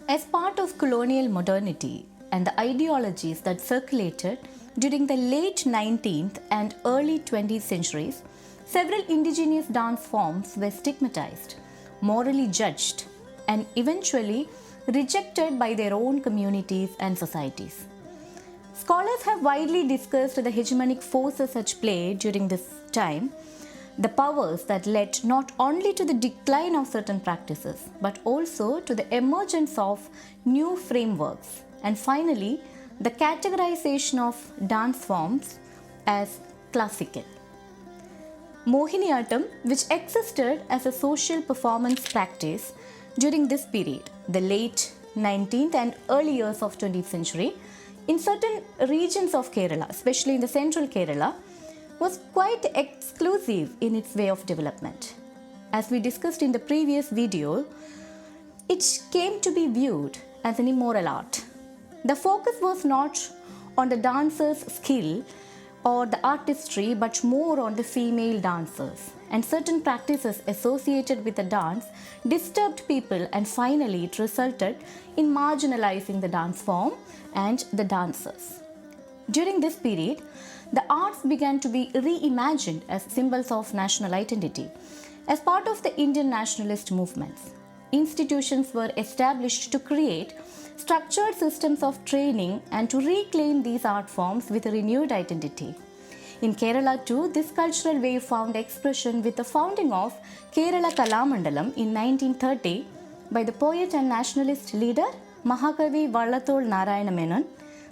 As part of colonial modernity and the ideologies that circulated during the late 19th and early 20th centuries, several indigenous dance forms were stigmatized, morally judged, and eventually rejected by their own communities and societies. Scholars have widely discussed the hegemonic forces at play during this time, the powers that led not only to the decline of certain practices but also to the emergence of new frameworks, and finally the categorization of dance forms as classical. Mohiniyattam, which existed as a social performance practice during this period, the late 19th and early years of 20th century, in certain regions of Kerala, especially in the central Kerala, was quite exclusive in its way of development. As we discussed in the previous video, it came to be viewed as an immoral art. The focus was not on the dancer's skill or the artistry but more on the female dancers, and certain practices associated with the dance disturbed people, and finally it resulted in marginalizing the dance form and the dancers. During this period, the arts began to be reimagined as symbols of national identity. As part of the Indian nationalist movements, institutions were established to create structured systems of training and to reclaim these art forms with a renewed identity. In Kerala too, this cultural wave found expression with the founding of Kerala Kalamandalam in 1930 by the poet and nationalist leader Mahakavi Vallathol Narayana Menon,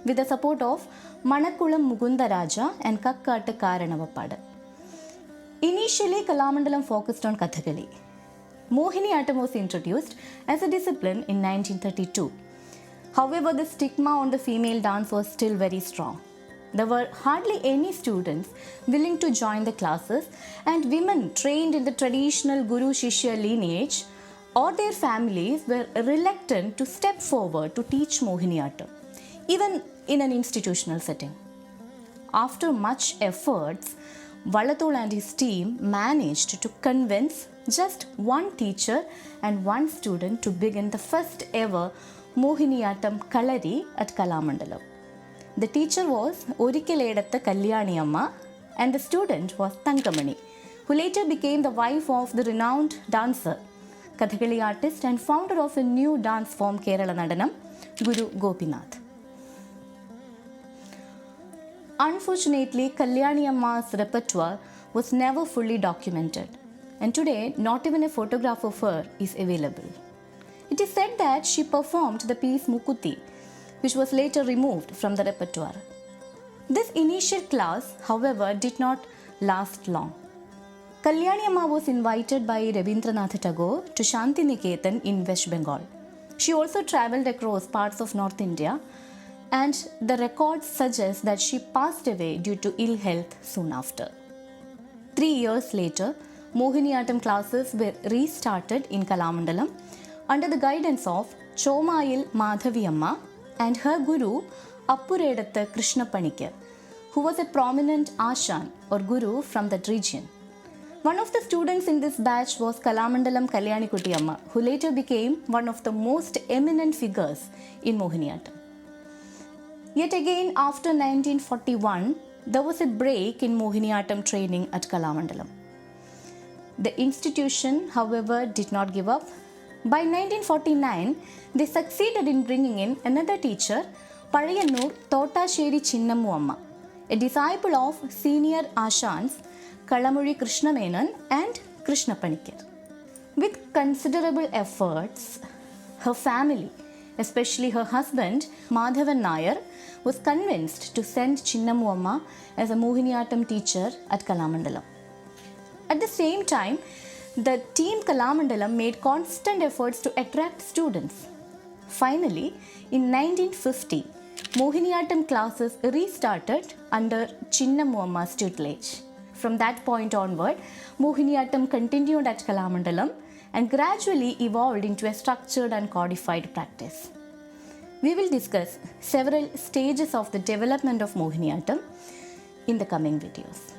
with the support of Manakkulam Mukundaraja and Kakkattu Karanavappada. Initially, Kalamandalam focused on Kathakali. Mohiniyattam was introduced as a discipline in 1932. However, the stigma on the female dance was still very strong. There were hardly any students willing to join the classes, and women trained in the traditional Guru Shishya lineage or their families were reluctant to step forward to teach Mohiniyattam, even in an institutional setting. After much efforts, Vallathol and his team managed to convince just one teacher and one student to begin the first ever Mohiniyattam Kalari at Kalamandalam. The teacher was Orikeledatta Kalyani Amma and the student was Tankamani, who later became the wife of the renowned dancer, Kathakali artist and founder of a new dance form Kerala Nadanam, Guru Gopinath. Unfortunately, Kalyani Amma's repertoire was never fully documented, and today not even a photograph of her is available. It is said that she performed the piece Mukuti, which was later removed from the repertoire. This initial class, however, did not last long. Kalyani Amma was invited by Rabindranath Tagore to Shantiniketan in West Bengal. She also travelled across parts of North India, and the records suggest that she passed away due to ill health soon after. 3 years later, Mohiniyattam classes were restarted in Kalamandalam under the guidance of Chomayil Madhavi Amma and her guru Appuredatta Krishna Panikar, who was a prominent Ashan or guru from that region. One of the students in this batch was Kalamandalam Kalyani Kuti Amma, who later became one of the most eminent figures in Mohiniyattam. Yet again, after 1941, there was a break in Mohiniyattam training at Kalamandalam. The institution, however, did not give up. By 1949, they succeeded in bringing in another teacher, Pazhayanur Thottasheri Chinnamu Amma, a disciple of senior Ashans Kalamuri Krishna Menon and Krishna Panikar. With considerable efforts, her family, especially her husband Madhavan Nair, was convinced to send Chinnamu Amma as a Mohiniyattam teacher at Kalamandalam. At the same time, the team Kalamandalam made constant efforts to attract students. Finally, in 1950, Mohiniyattam classes restarted under Chinnamu Amma's tutelage. From that point onward, Mohiniyattam continued at Kalamandalam and gradually evolved into a structured and codified practice. We will discuss several stages of the development of Mohiniyattam in the coming videos.